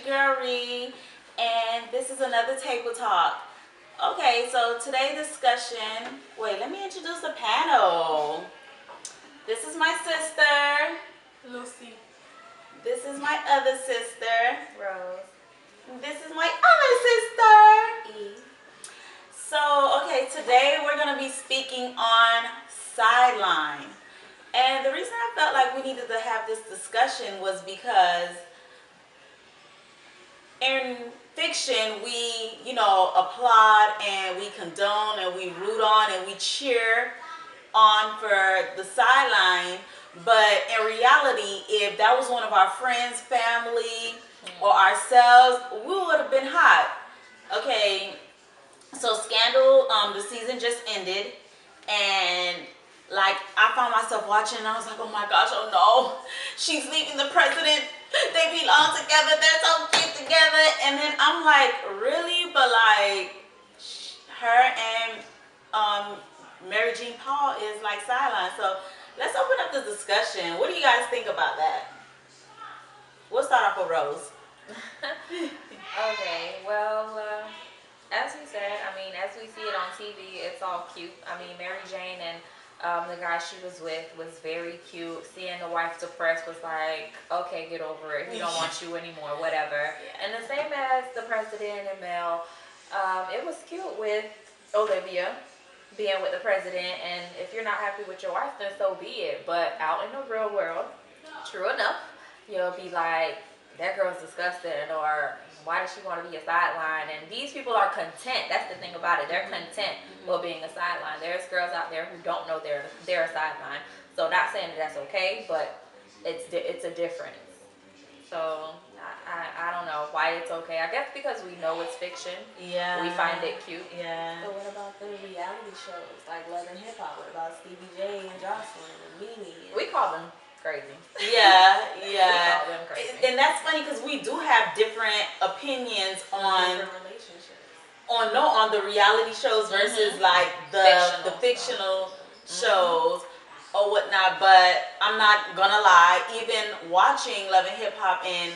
girl Ree, and this is another table talk. Okay, so today's discussion. Wait, let me introduce the panel. This is my sister, Lucy. this is my other sister, Rose. this is my other sister, E. So, okay, today we're going to be speaking on sideline. And the reason I felt like we needed to have this discussion was because in fiction, we, applaud and we condone and we root on and we cheer on for the sideline. But in reality, if that was one of our friends, family, or ourselves, we would have been hot. Okay, so Scandal, the season just ended, and like I found myself watching, and I was like, oh my gosh, oh no, she's leaving the president. They belong together. They're so cute together. And then I'm like, really? But like, her and Mary Jean Paul is like sideline. So let's open up the discussion. What do you guys think about that? We'll start off with Rose. Okay, well, as you said, I mean, as we see it on TV, it's all cute. I mean, Mary Jane and the guy she was with was very cute. Seeing the wife depressed was like, okay, get over it. He don't want you anymore, whatever. And the same as the president and Mel, it was cute with Olivia being with the president. And if you're not happy with your wife, then so be it. But out in the real world, true enough, you'll be like, that girl's disgusting, or why does she want to be a sideline? And these people are content. That's the thing about it. They're content with being a sideline. There's girls out there who don't know they're a sideline. So not saying that that's okay, but it's a difference. So I don't know why it's okay. I guess because we know it's fiction. Yeah. We find it cute. Yeah. So what about the reality shows like Love and Hip Hop? What about Stevie J and Jocelyn and Mimi? We call them crazy. Yeah. We call them crazy. And that's funny because we do have different opinions on different relationships. on the reality shows versus like the fictional shows or whatnot. But I'm not gonna lie, even watching Love and Hip Hop and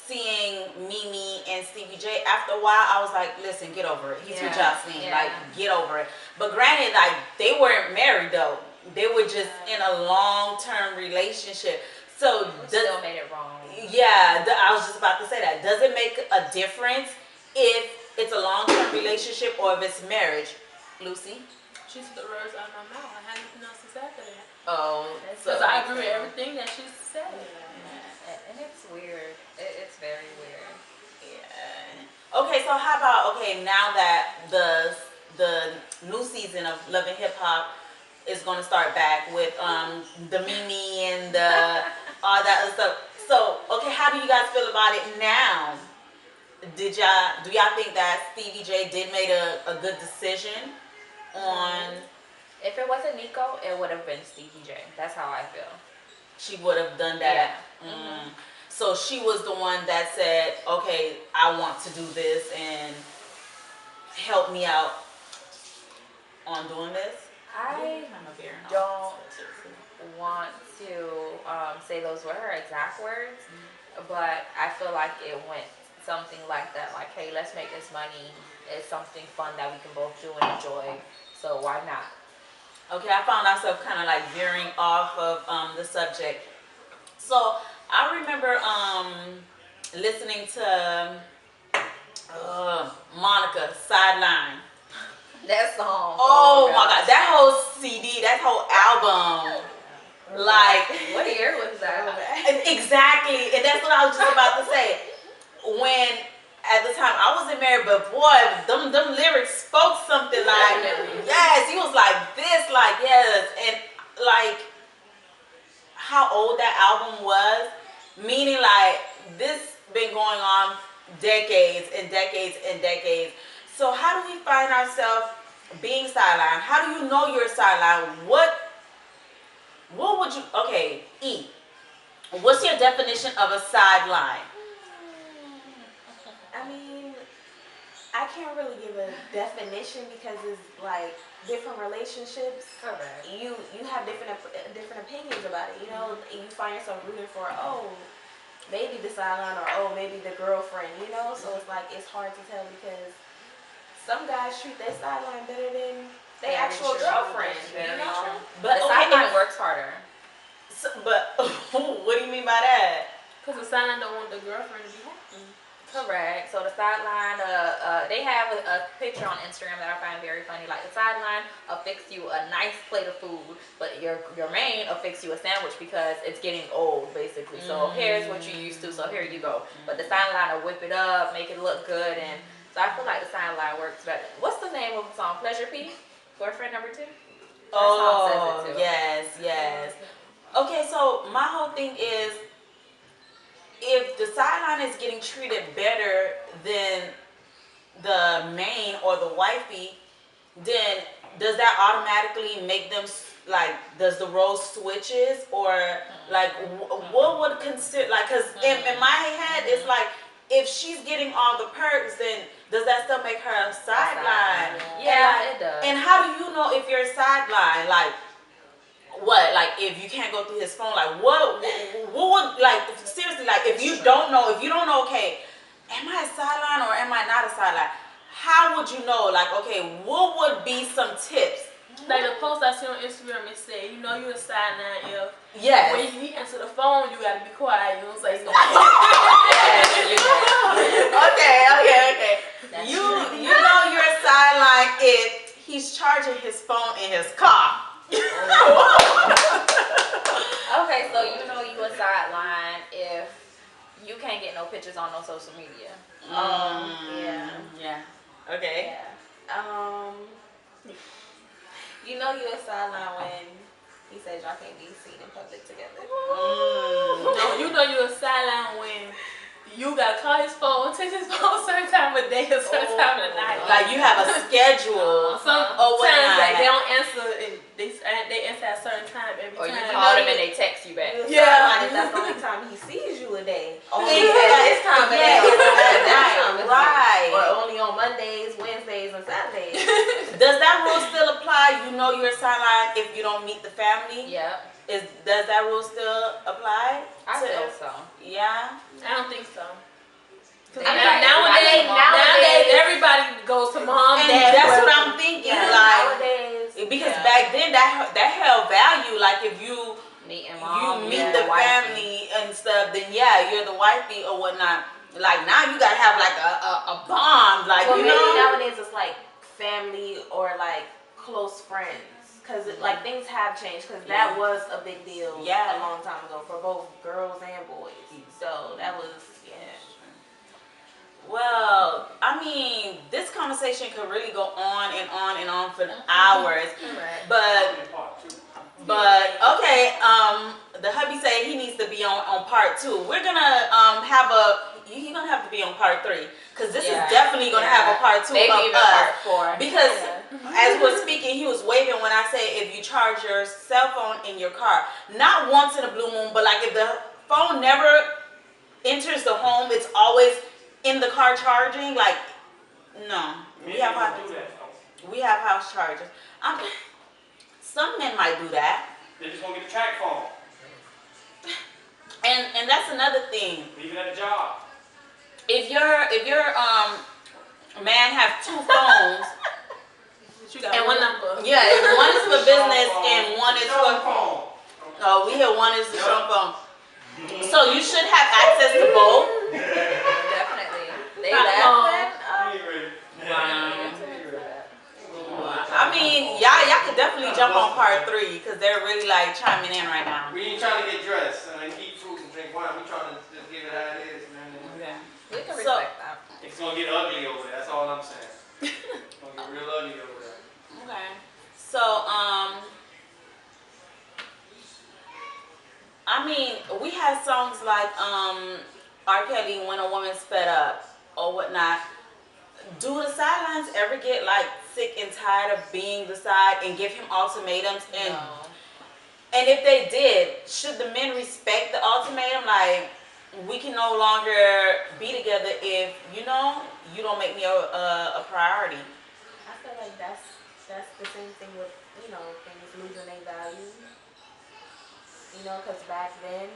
seeing Mimi and Stevie J, after a while I was like, listen, get over it. He's with Jocelyn, like get over it. But granted, like they weren't married though. They were just in a long-term relationship. So still made it wrong. Yeah, I was just about to say that. Does it make a difference if it's a long-term relationship or if it's marriage? Lucy? She took the words out of my mouth. I had nothing else to say for that. Oh, because I agree with everything that she said. Yeah. And it's weird. It's very weird. Yeah. Okay, so how about, now that the new season of Love and Hip Hop is going to start back with the Mimi and the all that other stuff. So, okay, how do you guys feel about it now? Do y'all think that Stevie J did make a good decision on? If it wasn't Nico, it would have been Stevie J. That's how I feel. She would have done that. Yeah. So she was the one that said, okay, I want to do this and help me out on doing this. I don't want to say those were her exact words, but I feel like it went something like that. Like, hey, let's make this money. It's something fun that we can both do and enjoy. So why not? Okay, I found myself kind of like veering off of the subject. So I remember listening to Monica, Sideline. That song. Oh my God, that whole CD, that whole album. Like, what year was that? Exactly, and that's what I was just about to say. When at the time I wasn't married, but boy, them lyrics spoke something like, yes, he was like this, like yes, and like how old that album was, meaning like this been going on decades and decades and decades. So how do we find ourselves being sideline? How do you know you're a sideline? What would you, okay, E, what's your definition of a sideline? I mean, I can't really give a definition because it's like different relationships. Correct. You have different opinions about it. You know, you find yourself rooting for, oh, maybe the sideline or oh maybe the girlfriend, you know. So it's like it's hard to tell because some guys treat their sideline better than their Very actual true. girlfriend, That's you very know. true. But The okay, sideline works harder. but what do you mean by that? Cause the sideline don't want the girlfriend to be happy. Correct. So the sideline, they have a picture on Instagram that I find very funny. Like the sideline affix you a nice plate of food, but your main affix you a sandwich because it's getting old, basically. So here's what you used to. So here you go. But the sideline will whip it up, make it look good, and so I feel like the sideline works better. What's the name of the song? Pleasure P, boyfriend number two. That song says Oh, it too. yes, yes. Okay, so my whole thing is if the sideline is getting treated better than the main or the wifey, then does that automatically make them like does the role switches or like what would consider like because in my head it's like if she's getting all the perks then does that still make her a sideline? Yeah, it does. And how do you know if you're a sideline? Like what? Like if you can't go through his phone, like what would like seriously like if you don't know, okay, am I a sideline or am I not a sideline? How would you know? Like, okay, what would be some tips? Like the post I see on Instagram, it say, you know, you a sideline if Yes. when he answer the phone, you gotta be quiet. You don't say nothing. Okay. That's You true. you know you're a sideline if he's charging his phone in his car. Okay, so you know you a sideline if you can't get no pictures on no social media. Yeah. Okay. Yeah. You know you're a sideline when he says y'all can't be seen in public together. No, you know you a sideline when you gotta call his phone, text his phone a certain time of day, a certain time of the night. Like you have a schedule. Some Oh, what times night? they don't answer and they answer at a certain time every Or time. you call them and they text you back. You're a Yeah. sideline if that's the only time he sees you a day. Only Yeah. at this time of day. Yeah, Or at that night, time of day. right. Or only on Mondays, Wednesdays, and Saturdays. Does that rule still apply? You know you're a sideline if you don't meet the family? Yep, Does that rule still apply? I feel so. Yeah. I don't think so. They I mean, like- nowadays, nowadays, everybody goes to mom, And dad. that's what brother. I'm thinking. Yeah, Like nowadays. because yeah. back then that held value. Like if you Meeting you mom, meet yeah, the wifey. family and stuff, then yeah, you're the wifey or whatnot. Like now you gotta have like a bond, like Well, you maybe know. nowadays it's like family or like close friends. Because like things have changed. Because that was a big deal Yeah. a long time ago for both girls and boys. So that was Well, I mean, this conversation could really go on and on and on for hours. Right. But okay, the hubby said he needs to be on part 2. We're gonna have he's gonna have to be on part 3 because this is definitely gonna have a part 2 Maybe of even us. part 4. Because as we're speaking, he was waving when I say if you charge your cell phone in your car, not once in a blue moon, but like if the phone never enters the home, it's always in the car charging. Like no, we have house chargers. Some men might do that. They just won't get a track phone. And that's another thing. Leave it at the job. If your man have 2 phones, You got one number. yeah, if one is for business and one is Cell for phone. oh, we hear one is the show phone. So you should have access to both. Definitely. They Got laugh. phone. I mean, y'all could definitely jump on part 3 because they're really like chiming in right now. We ain't trying to get dressed and eat fruit and drink wine. We trying to just give it how it is, man. Okay. We can So- respect that. It's gonna get ugly over there. That's all I'm saying. It's gonna get real ugly over there. Okay. So I mean, we had songs like R. Kelly, When a Woman's Fed Up or whatnot. Do the sidelines ever get like sick and tired of being the side and give him ultimatums? And No. and if they did, should the men respect the ultimatum? Like we can no longer be together if you don't make me a priority. I feel like that's the same thing with things losing their value. Because back then